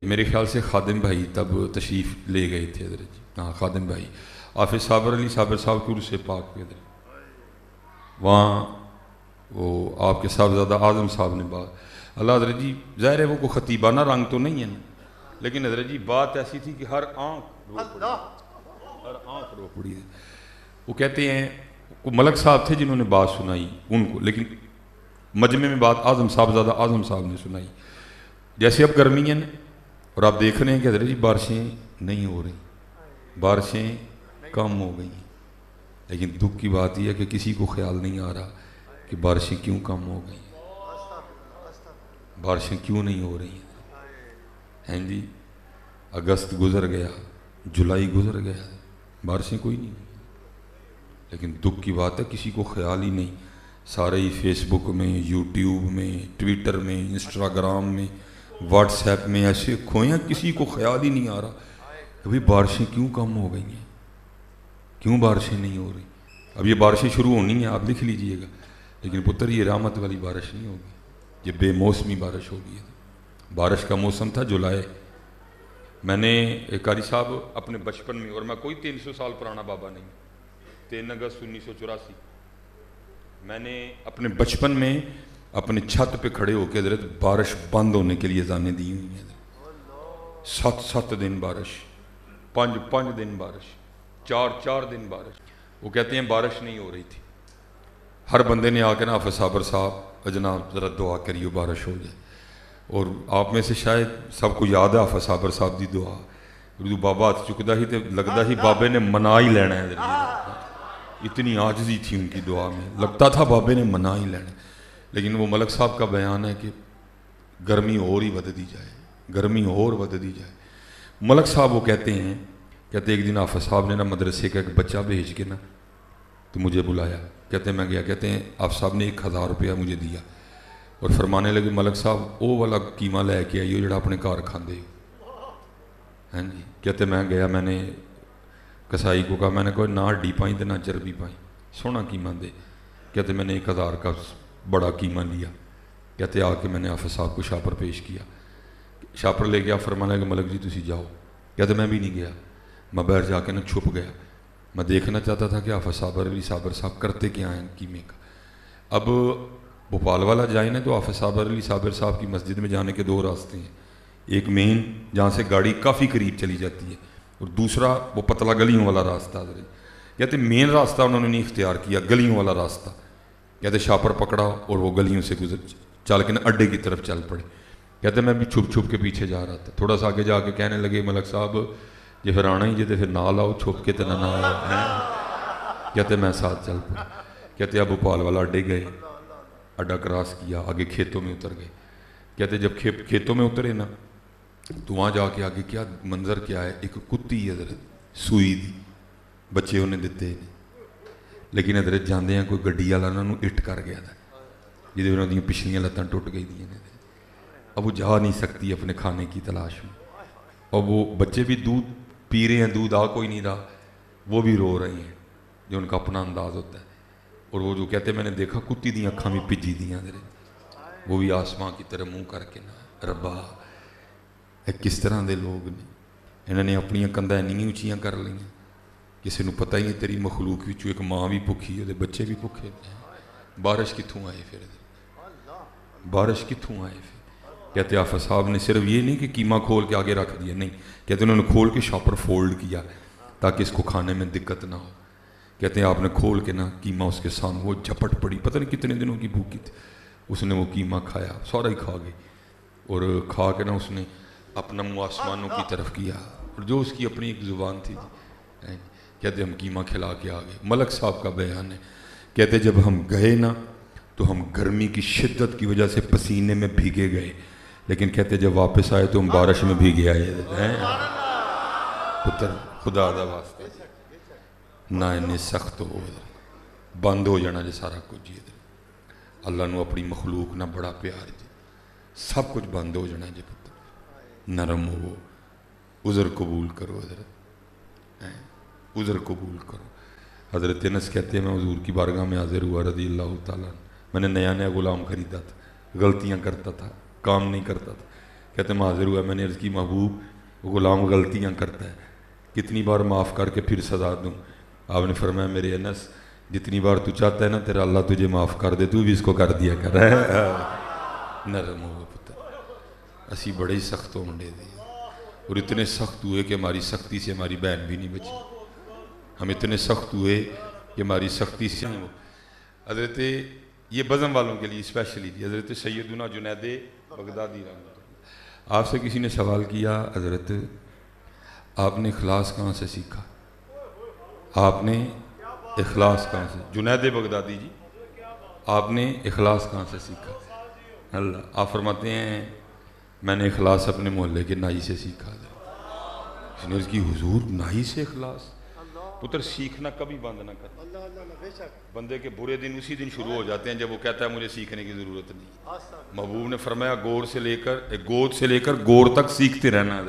میرے خیال سے خادم بھائی تب تشریف لے گئے تھے حضرت جی، ہاں خادم بھائی حافظ صابر علی صابر صاحب کے عرص پاک پہ حضرت وہاں وہ آپ کے صاحبزادہ اعظم صاحب نے بات اللہ حضرت جی ظاہر ہے وہ کوئی خطیبانہ رنگ تو نہیں ہے نا، لیکن حضرت جی بات ایسی تھی کہ ہر آنکھ رو پڑی ہے۔ وہ کہتے ہیں وہ ملک صاحب تھے جنہوں نے بات سنائی ان کو، لیکن مجمع میں بات اعظم صاحبزادہ اعظم صاحب نے سنائی۔ جیسے اب گرمی ہے نا اور آپ دیکھ رہے ہیں کہ حضرت جی بارشیں نہیں ہو رہی، بارشیں کم ہو گئی ہیں، لیکن دکھ کی بات یہ ہے کہ کسی کو خیال نہیں آ رہا کہ بارشیں کیوں کم ہو گئی ہیں، بارشیں کیوں نہیں ہو رہی ہیں جی۔ اگست گزر گیا، جولائی گزر گیا، بارشیں کوئی نہیں ہوئی، لیکن دکھ کی بات ہے کسی کو خیال ہی نہیں، سارے ہی فیس بک میں، یوٹیوب میں، ٹویٹر میں، انسٹاگرام میں، واٹس ایپ میں ایسے کھوئے ہیں، کسی کو خیال ہی نہیں آ رہا کہ بھئی بارشیں کیوں کم ہو گئی ہیں، کیوں بارشیں نہیں ہو رہی۔ اب یہ بارشیں شروع ہونی ہیں، آپ لکھ لیجئے گا، لیکن پتر یہ رحمت والی بارش نہیں ہوگی، یہ بے موسمی بارش ہوگی۔ بارش کا موسم تھا جولائی۔ میں نے قاری صاحب اپنے بچپن میں، اور میں کوئی 300 سال پرانا بابا نہیں، 3 اگست 1984 میں نے اپنے بچپن میں اپنے چھت پہ کھڑے ہو کے حضرت بارش بند ہونے کے لیے اذانیں دی ہوئی ہیں، 7 دن بارش، 5 دن بارش، 4 دن بارش۔ وہ کہتے ہیں بارش نہیں ہو رہی تھی، ہر بندے نے آ کے نا حافظ صابر صاحب جناب ذرا دعا کریو بارش ہو جائے، اور آپ میں سے شاید سب کو یاد ہے حافظ صابر صاحب دی دعا، اردو بابا ہاتھ چکدا ہی تے لگدا ہی بابے نے منا ہی لینا ہے، اتنی عاجزی تھی ان کی دعا میں، لگتا تھا بابے نے منا ہی لینا۔ لیکن وہ ملک صاحب کا بیان ہے کہ گرمی اور ہی ودتی جائے، گرمی اور ودتی جائے۔ ملک صاحب وہ کہتے ہیں، کہتے ایک دن حافظ صاحب نے نا مدرسے کا ایک بچہ بھیج کے نا تو مجھے بلایا، کہتے میں گیا، کہتے ہیں آپ صاحب نے 1000 روپیہ مجھے دیا اور فرمانے لگے ملک صاحب او والا قیمہ لے کے آئیو جڑا اپنے گھر کھاندے ہو، ہاں جی۔ کہتے میں گیا، میں نے کسائی کو کہا، میں نے کہا نہ ہڈی پائیں تے نہ چربی پائیں، سونا قیمہ دے۔ کہتے میں نے 1000 کا بڑا قیمہ لیا، کہتے آ کے میں نے حافظ صاحب کو شاپر پیش کیا، شاپر لے گیا، فرمانے لگے ملک جی تسی جاؤ۔ کہتے میں بھی نہیں گیا، میں باہر جا کے نا چھپ گیا، میں دیکھنا چاہتا تھا کہ حافظ صابر علی صابر صاحب کرتے کیا ہیں قیمے کا۔ اب بھوپال والا جائیں نا تو حافظ صابر علی صابر صاحب کی مسجد میں جانے کے 2 راستے ہیں، ایک مین جہاں سے گاڑی کافی قریب چلی جاتی ہے، اور دوسرا وہ پتلا گلیوں والا راستہ۔ کہتے مین راستہ انہوں نے نہیں اختیار کیا، گلیوں والا راستہ۔ کہتے شاپر پکڑا اور وہ گلیوں سے گزر چل کے نا اڈے کی طرف چل پڑے۔ کہتے میں بھی چھپ چھپ کے پیچھے جا رہا تھا، تھوڑا سا آگے جا کے کہنے لگے ملک صاحب جی پھر آنا ہی جی پھر نال آؤ، چھپ کے تو نہ آؤ۔ کہتے میں ساتھ چل پڑا۔ کہتے اب بھوپال والا اڈے گئے، اڈا کراس کیا، آگے کھیتوں میں اتر گئے۔ کہتے جب کھیتوں میں اترے نا تو وہاں جا کے آگے کیا منظر کیا ہے، ایک کتی حضرت سوئی دی بچے انہیں دیتے ہیں، لیکن حضرت جاندے ہیں کوئی گڈی والا انہوں نے اٹ کر گیا تھا جہاں انہوں نے پچھلیاں لتاں ٹوٹ گئی دیں، اب وہ جا نہیں سکتی اپنے کھانے کی تلاش میں، اور وہ بچے بھی دودھ پی رہے ہیں، دودھ آ کوئی نہیں رہا، وہ بھی رو رہے ہیں، جو ان کا اپنا انداز ہوتا ہے۔ اور وہ جو کہتے میں نے دیکھا کتی دی اکھاں بھی پجی دیاں، وہ بھی آسمان کی طرح منہ کر کے نا ربا کس طرح دے لوگ نے، انہوں نے اپنی کندھاں اینی اونچیاں کر لیں، کسی نے پتہ ہی نہیں تیری مخلوق وچوں ایک ماں بھی بھکھی ہے، بچے بھی بھکھے، بارش کتوں آئے پھر، بارش کتوں آئے پھر۔ کہتے حافظ صاحب نے صرف یہ نہیں کہ قیمہ کھول کے آگے رکھ دیا، نہیں، کہتے انہوں نے کھول کے شاپر فولڈ کیا تاکہ اس کو کھانے میں دقت نہ ہو۔ کہتے ہیں آپ نے کھول کے نا قیمہ اس کے سامنے، وہ جھپٹ پڑی، پتہ نہیں کتنے دنوں کی بھوکی تھی، اس نے وہ قیمہ کھایا، سارا ہی کھا گئی، اور کھا کے نا اس نے اپنا منہ آسمانوں کی طرف کیا، اور جو اس کی اپنی ایک زبان تھی جی، کہتے ہم قیمہ کھلا کے آ گئے۔ ملک صاحب کا بیان ہے، کہتے جب ہم گئے نا تو ہم گرمی کی شدت کی وجہ سے پسینے میں بھیگے گئے، لیکن کہتے جب واپس آئے تو ہم بارش میں بھیگے آئے ہیں۔ پتر خدا دا واسطہ نہ انہیں سخت ہو بند ہو جانا جی سارا کچھ، اللہ نو اپنی مخلوق نہ بڑا پیار جی، سب کچھ بند ہو جانا جی، پتر نرم ہو، عذر قبول کرو حضرت، عذر قبول کرو۔ حضرت انس کہتے ہیں میں حضور کی بارگاہ میں حاضر ہوا رضی اللہ تعالیٰ، میں نے نیا غلام خریدا تھا، غلطیاں کرتا تھا، کام نہیں کرتا تھا، کہتے ہیں حاضر ہوا. میں نے عرض کی محبوب غلام غلطیاں کرتا ہے, کتنی بار معاف کر کے پھر سزا دوں؟ آپ نے فرمایا میرے انس جتنی بار تو چاہتا ہے نا تیرا اللہ تجھے معاف کر دے, تو بھی اس کو کر دیا کر. نرم ہو پتر, اسی بڑے ہی سخت ہو منڈے دے, اور اتنے سخت ہوئے کہ ہماری سختی سے ہماری بہن بھی نہیں بچی. ہم اتنے سخت ہوئے کہ ہماری سختی سے حضرت یہ بزم والوں کے لیے اسپیشلی تھی. حضرت سیدنا جنید بغدادی رحمۃ اللہ. آپ سے کسی نے سوال کیا حضرت آپ نے اخلاص کہاں سے سیکھا؟ آپ نے اخلاص کہاں سے؟ جنید بغدادی جی آپ نے اخلاص کہاں سے سیکھا؟ اللہ. آپ فرماتے ہیں میں نے اخلاص اپنے محلے کے نائی سے سیکھا. اس نے اس کی حضور نائی سے اخلاص؟ پتر سیکھنا کبھی بند نہ کر. بندے کے برے دن اسی دن شروع ہو جاتے ہیں جب وہ کہتا ہے مجھے سیکھنے کی ضرورت نہیں. محبوب نے فرمایا گود سے لے کر گور تک سیکھتے رہنا.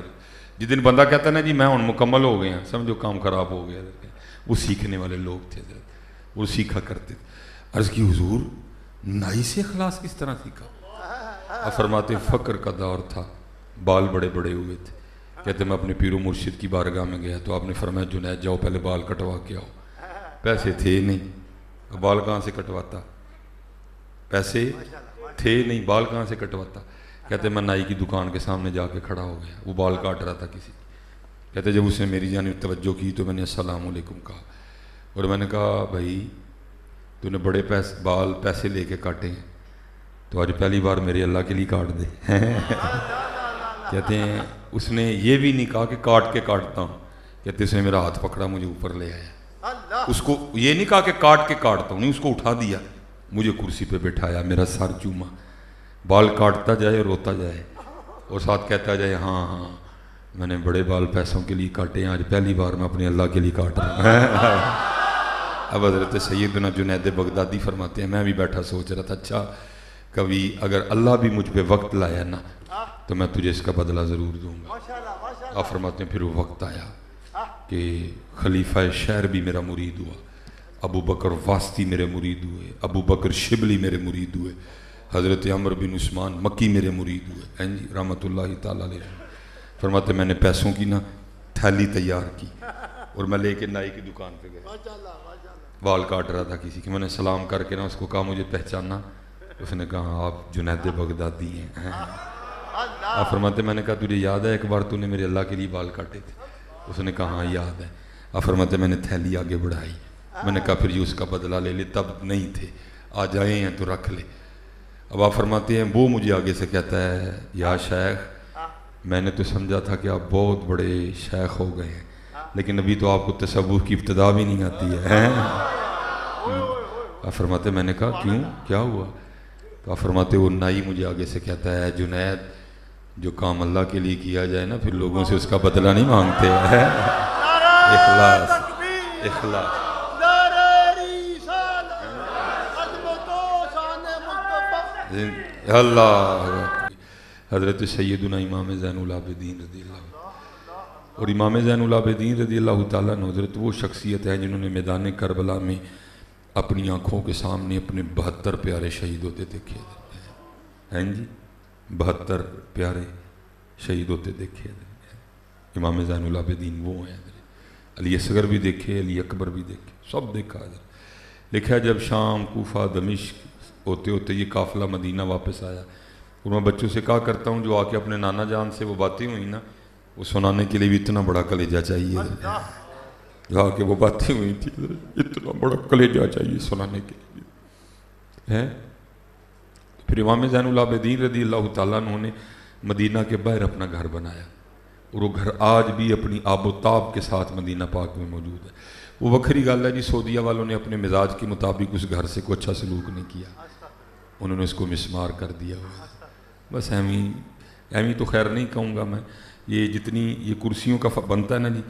جس دن بندہ کہتا ہے نا جی میں ان مکمل ہو گیا, سمجھو کام خراب ہو گیا. وہ سیکھنے والے لوگ تھے, وہ سیکھا کرتے تھے. عرض کی حضور نائی سے اخلاص کس طرح سیکھا؟ آپ فرماتے فقر کا دور تھا, بال بڑے بڑے ہوئے تھے. کہتے میں اپنے پیر و مرشد کی بارگاہ میں گیا تو آپ نے فرمایا جنید جاؤ پہلے بال کٹوا کے آؤ. پیسے تھے نہیں, بال کہاں سے کٹواتا؟ پیسے تھے نہیں, بال کہاں سے کٹواتا؟ کہتے میں نائی کی دکان کے سامنے جا کے کھڑا ہو گیا, وہ بال کاٹ رہا تھا کسی. کہتے جب اس نے میری جانب توجہ کی تو میں نے السلام علیکم کہا, اور میں نے کہا بھائی تو نے بڑے بال پیسے لے کے کاٹے ہیں تو آج پہلی بار میرے اللہ کے لیے کاٹ دے. کہتے ہیں اس نے یہ بھی نہیں کہا کہ کاٹ کے کاٹتا ہوں. کہتے اس نے میرا ہاتھ پکڑا مجھے اوپر لے آیا. اس کو یہ نہیں کہا کہ کاٹ کے کاٹتا ہوں, نہیں, اس کو اٹھا دیا, مجھے کرسی پہ بٹھایا, میرا سر چوما, بال کاٹتا جائے روتا جائے اور ساتھ کہتا جائے ہاں ہاں میں نے بڑے بال پیسوں کے لیے کاٹے ہیں, آج پہلی بار میں اپنے اللہ کے لیے کاٹ رہا ہوں. اب حضرت سیدنا جنید بغدادی فرماتے ہیں میں بھی بیٹھا سوچ رہا تھا اچھا کبھی اگر اللہ بھی مجھ پہ وقت لایا نا تو میں تجھے اس کا بدلہ ضرور دوں گا. آپ فرماتے ہیں پھر وہ وقت آیا کہ خلیفہ شہر بھی میرا مرید ہوا, ابو بکر واسطی میرے مرید ہوئے, ابو بکر شبلی میرے مرید ہوئے, حضرت عمر بن عثمان مکی میرے مرید ہوئے جی رحمۃ اللہ تعالیٰ علیہ. فرماتے میں نے پیسوں کی نا تھیلی تیار کی اور میں لے کے نائی کی دکان پہ گیا. بال کاٹ رہا تھا کسی کی, میں نے سلام کر کے نا اس کو کہا مجھے پہچانا؟ اس نے کہا آپ جنید بغدادی ہیں. آپ فرماتے میں نے کہا تجھے یاد ہے ایک بار تو نے میرے اللہ کے لیے بال کاٹے تھے؟ اس نے کہا ہاں یاد ہے. آپ فرماتے میں نے تھیلی آگے بڑھائی, میں نے کہا پھر یہ اس کا بدلہ لے لے, تب نہیں تھے, آج آئے ہیں تو رکھ لے. اب آپ فرماتے ہیں وہ مجھے آگے سے کہتا ہے یا شیخ میں نے تو سمجھا تھا کہ آپ بہت بڑے شیخ ہو گئے ہیں لیکن ابھی تو آپ کو تصوف کی ابتدا بھی نہیں آتی ہے. آپ فرماتے میں نے کہا کیوں کیا ہوا؟ تو آپ فرماتے وہ نائی مجھے آگے سے کہتا ہے جنید جو کام اللہ کے لیے کیا جائے نا پھر لوگوں سے اس کا بدلہ نہیں مانگتے ہیں. اخلاص اخلاص. اللہ. حضرت سیدنا امام زین العابدین رضی اللہ عنہ, اور امام زین العابدین رضی اللہ تعالیٰ عنہ حضرت وہ شخصیت ہے جنہوں نے میدان کربلا میں اپنی آنکھوں کے سامنے اپنے 72 پیارے شہید ہوتے دیکھے ہیں جی, 72 پیارے شہید ہوتے دیکھے. امام زین العابدین وہ ہیں, علی اصغر بھی دیکھے, علی اکبر بھی دیکھے, سب دیکھا. لکھا جب شام کوفہ دمشق ہوتے ہوتے یہ قافلہ مدینہ واپس آیا, اور میں بچوں سے کہا کرتا ہوں جو آ کے اپنے نانا جان سے وہ باتیں ہوئی نا وہ سنانے کے لیے بھی اتنا بڑا کلیجہ چاہیے. جو آ کے وہ باتیں ہوئی تھی اتنا بڑا کلیجہ چاہیے سنانے کے لیے ہے. پھر امام زین العابدین رضی اللہ تعالیٰ عنہ نے مدینہ کے باہر اپنا گھر بنایا, اور وہ گھر آج بھی اپنی آب و تاب کے ساتھ مدینہ پاک میں موجود ہے. وہ وکھری گل ہے جی, سعودیہ والوں نے اپنے مزاج کے مطابق اس گھر سے کوئی اچھا سلوک نہیں کیا, انہوں نے اس کو مسمار کر دیا ہوا. بس ایویں تو خیر نہیں کہوں گا میں, یہ جتنی یہ کرسیوں کا بنتا ہے نا جی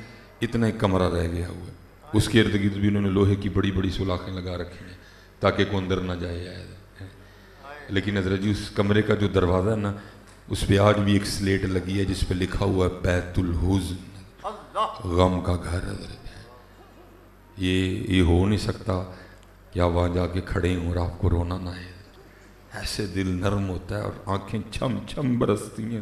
اتنا ایک کمرہ رہ گیا ہوا ہے, اس کے ارد گرد بھی انہوں نے لوہے کی بڑی بڑی سلاخیں لگا رکھی ہیں تاکہ کوئی اندر نہ جائے. لیکن حضرت جی اس کمرے کا جو دروازہ ہے نا اس پہ آج بھی ایک سلیٹ لگی ہے جس پہ لکھا ہوا ہے بیت الحزن, غم کا گھر. حضرت یہ ہو نہیں سکتا کہ آپ وہاں جا کے کھڑے ہوں اور آپ کو رونا نہ ہے. ایسے دل نرم ہوتا ہے اور آنکھیں چھم چھم برستی ہیں.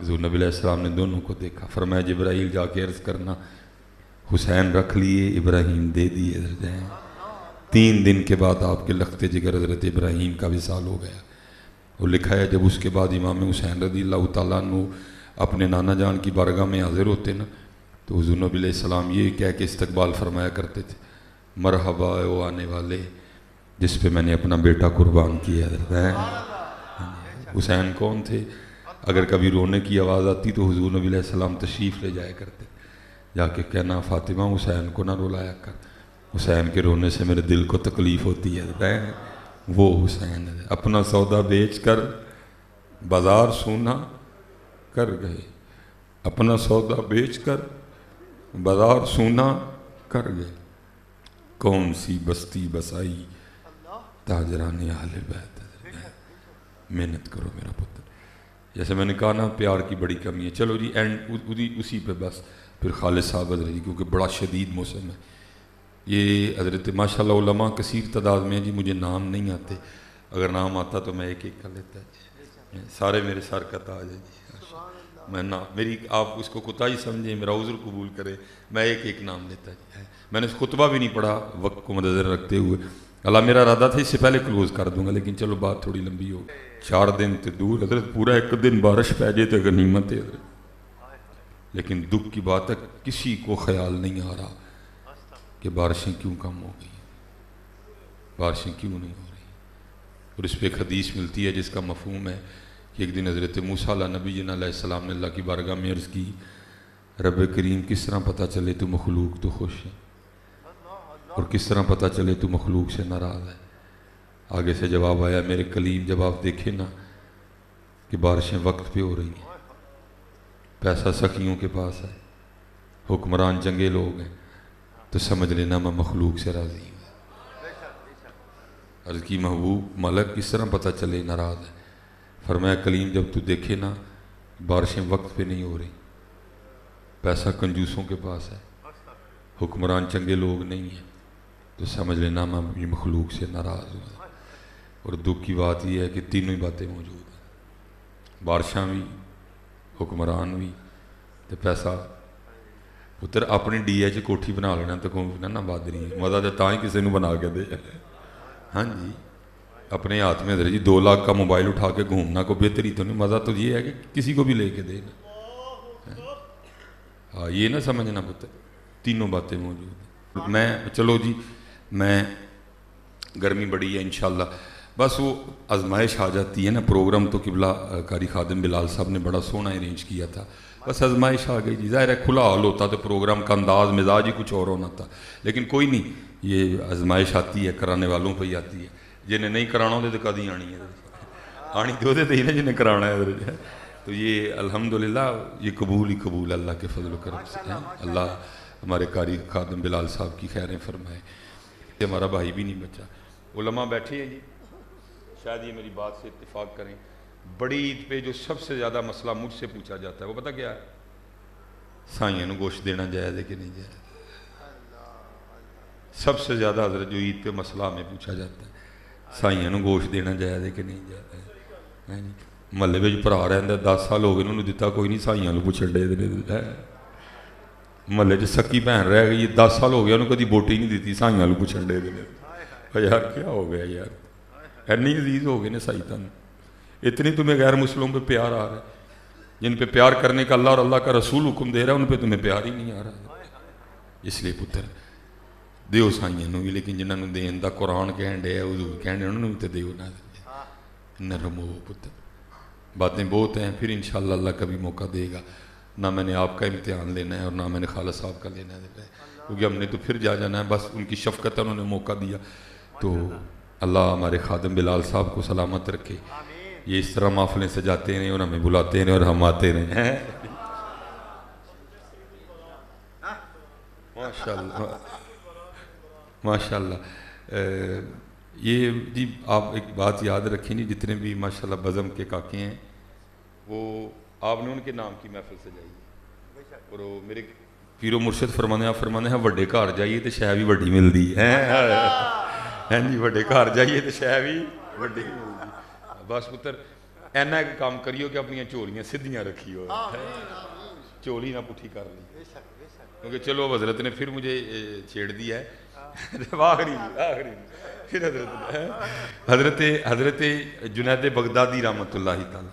حضور نبی علیہ السلام نے دونوں کو دیکھا، فرمایا جبرائیل جا کے عرض کرنا حسین رکھ لیے، ابراہیم دے دیے. 3 دن کے بعد آپ کے لخت جگر حضرت ابراہیم کا وصال ہو گیا. وہ لکھا ہے جب اس کے بعد امام حسین رضی اللہ تعالیٰ عنہ اپنے نانا جان کی بارگاہ میں حاضر ہوتے نا تو حضور نبی علیہ السلام یہ کہہ کے استقبال فرمایا کرتے تھے، مرحبا او آنے والے جس پہ میں نے اپنا بیٹا قربان کیا. حسین کون تھے؟ اگر کبھی رونے کی آواز آتی تو حضور نبی علیہ السلام تشریف لے جایا کرتے، جا کے کہنا فاطمہ حسین کو نہ رلایا کر، حسین کے رونے سے میرے دل کو تکلیف ہوتی ہے. وہ حسین ہے، اپنا سودا بیچ کر بازار سونا کر گئے، اپنا سودا بیچ کر بازار سونا کر گئے. کون سی بستی بسائی تاجران اہل بیت. محنت کرو میرا پتر. جیسے میں نے کہا نا پیار کی بڑی کمی ہے. چلو جی اینڈ اسی پہ بس پھر خالد صاحب حضرت جی کیونکہ بڑا شدید موسم ہے. یہ حضرت ماشاءاللہ علماء کثیر تعداد میں ہیں جی، مجھے نام نہیں آتے، اگر نام آتا تو میں ایک کر لیتا. سارے میرے سر کا تاج ہے جی. میں میری آپ اس کو کوتاہی سمجھیں، میرا عذر قبول کرے، میں ایک نام لیتا جی. میں نے خطبہ بھی نہیں پڑھا وقت کو مدنظر رکھتے ہوئے. اللہ میرا ارادہ تھا اس سے پہلے کلوز کر دوں گا لیکن چلو بات تھوڑی لمبی ہو. 4 دن تے دور حضرت، پورا 1 دن بارش پہ جائے تو غنیمت ہے حضرت. لیکن دکھ کی بات ہے کسی کو خیال نہیں آ رہا کہ بارشیں کیوں کم ہو گئی، بارشیں کیوں نہیں ہو رہی. اور اس پہ ایک حدیث ملتی ہے جس کا مفہوم ہے کہ ایک دن حضرت موسیٰ علیہ نبی علیہ السلام نے اللہ کی بارگاہ میں عرض کی، رب کریم کس طرح پتہ چلے تو مخلوق تو خوش ہے اور کس طرح پتہ چلے تو مخلوق سے ناراض ہے. آگے سے جواب آیا، میرے کلیم جب آپ دیکھیں نا کہ بارشیں وقت پہ ہو رہی ہیں، پیسہ سخیوں کے پاس ہے، حکمران چنگے لوگ ہیں، تو سمجھ لینا میں مخلوق سے راضی ہوں. عرض کی محبوب ملک کس طرح پتہ چلے ناراض ہے؟ فرمایا کلیم جب تو دیکھے نا بارشیں وقت پہ نہیں ہو رہی، پیسہ کنجوسوں کے پاس ہے، حکمران چنگے لوگ نہیں ہیں، تو سمجھ لینا میں مخلوق سے ناراض ہوں. اور دکھ کی بات یہ ہے کہ تینوں ہی باتیں موجود ہیں، بارشاں بھی، حکمران بھی، تو پیسہ. پتر اپنی ڈی ایچ کوٹھی بنا لینا تو کہوں نہ بادری مزہ تو تاں ہی کسی نے بنا کے دے. ہاں جی، اپنے ہاتھ میں حضرت جی 2 لاکھ کا موبائل اٹھا کے گھومنا کو بہتری تو نہیں، مزہ تو یہ ہے کہ کسی کو بھی لے کے دے نا. ہاں یہ نہ سمجھنا پتر، تینوں باتیں موجود ہیں. میں چلو جی میں گرمی بڑی ہے انشاءاللہ، بس وہ آزمائش آ جاتی ہے نا. پروگرام تو قبلہ قاری خادم بلال صاحب نے بڑا سونا ارینج کیا تھا، بس آزمائش آ گئی جی. ظاہر ہے کھلا حال ہوتا تو پروگرام کا انداز مزاج ہی کچھ اور ہونا تھا، لیکن کوئی نہیں، یہ آزمائش آتی ہے کرانے والوں پہ ہی آتی ہے. جنہیں نہیں کرانا ہوتے تو کدی آنی ہے، آنی تو ہوتے ہی نا جنہیں کرانا ہے. تو یہ الحمدللہ یہ قبول ہی قبول اللہ کے فضل و کرم سے ہیں. اللہ ہمارے قاری خادم بلال صاحب کی خیریں فرمائے. ہمارا بھائی بھی نہیں بچا. علماء بیٹھے ہیں جی، شاید یہ میری بات سے اتفاق کریں. بڑی عید پہ جو سب سے زیادہ مسئلہ مجھ سے پوچھا جاتا ہے وہ پتہ کیا ہے؟ سائیاں نو گوشت دینا جائز ہے کہ نہیں جائز. سب سے زیادہ حضرت جو عید پہ مسئلہ ہمیں پوچھا جاتا ہے، سائیاں نو گوشت دینا جائز ہے کہ نہیں جائز. محلے میں بھرا رہتا 10 سال ہو گئے انہوں نے دیتا کوئی نہیں، سائیاں نو پوچھڑ دے. محلے چ سکی بہن رہ گئی 10 سال ہو گیا انہوں کدی بوٹی نہیں دیتی، سائیاں نو پوچھڑ دے. یار کیا ہو گیا یار، اینی عزیز ہو گئے نے سائی تن، اتنی تمہیں غیر مسلموں پہ پیار آ رہا ہے، جن پہ پیار کرنے کا اللہ اور اللہ کا رسول حکم دے رہا ہے ان پہ تمہیں پیار ہی نہیں آ رہا. اس لیے پتر دیو سائیاں نو بھی، لیکن جنہوں نے دین دا قرآن کہن دے حضور کہن دے انہوں نے تے دیو نہ رمو. پتر باتیں بہت ہیں، پھر انشاءاللہ اللہ کبھی موقع دے گا. نہ میں نے آپ کا امتحان لینا ہے اور نہ میں نے خالد صاحب کا لینا ہے، کیونکہ ہم نے تو پھر جانا ہے. بس ان کی شفقت انہوں نے موقع دیا. تو اللہ ہمارے خادم بلال صاحب کو سلامت رکھے. یہ اس طرح محفلیں سجاتے رہیں اور ہمیں بلاتے رہیں اور ہم آتے رہیں. ماشاءاللہ ماشاءاللہ. یہ جی آپ ایک بات یاد رکھیں جی، جتنے بھی ماشاءاللہ بزم کے کاکے ہیں وہ آپ نے ان کے نام کی محفل سجائی، اور وہ میرے پیرو مرشد فرمانے ہیں وڈے گھر جائیے تو شے بھی وڈی ملتی ہے. ہاں جی، وڈے گھر جائیے تو شے بھی وڈی ملتی. بس پتر اینا ایک کام کریو کہ اپنی چولیاں سدھیاں رکھی ہو، چولی نہ پٹھی کر لی، کیونکہ چلو حضرت نے پھر مجھے چھیڑ دیا ہے آخری پھر حضرت جنید بغدادی رحمۃ اللہ تعالی،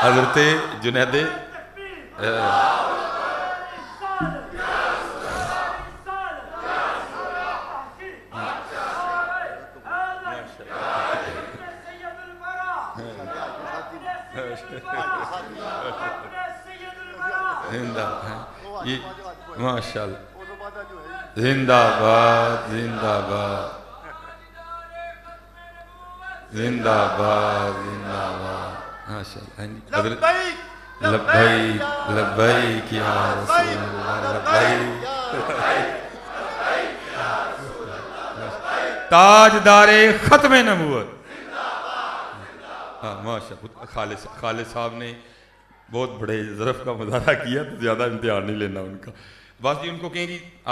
حضرت جنید ماشاء اللہ، زندہ باد زندہ باد زندہ باد زندہ باد، ماشاء اللہ حضرت لبیک لبیک یا رسول اللہ، لبیک تاجدار ختم نبوت، ماشاء اللہ خالد صاحب نے بہت بڑے ظرف کا مظاہرہ کیا، تو زیادہ امتحان نہیں لینا ان کا، بس جی ان کو کہیں جی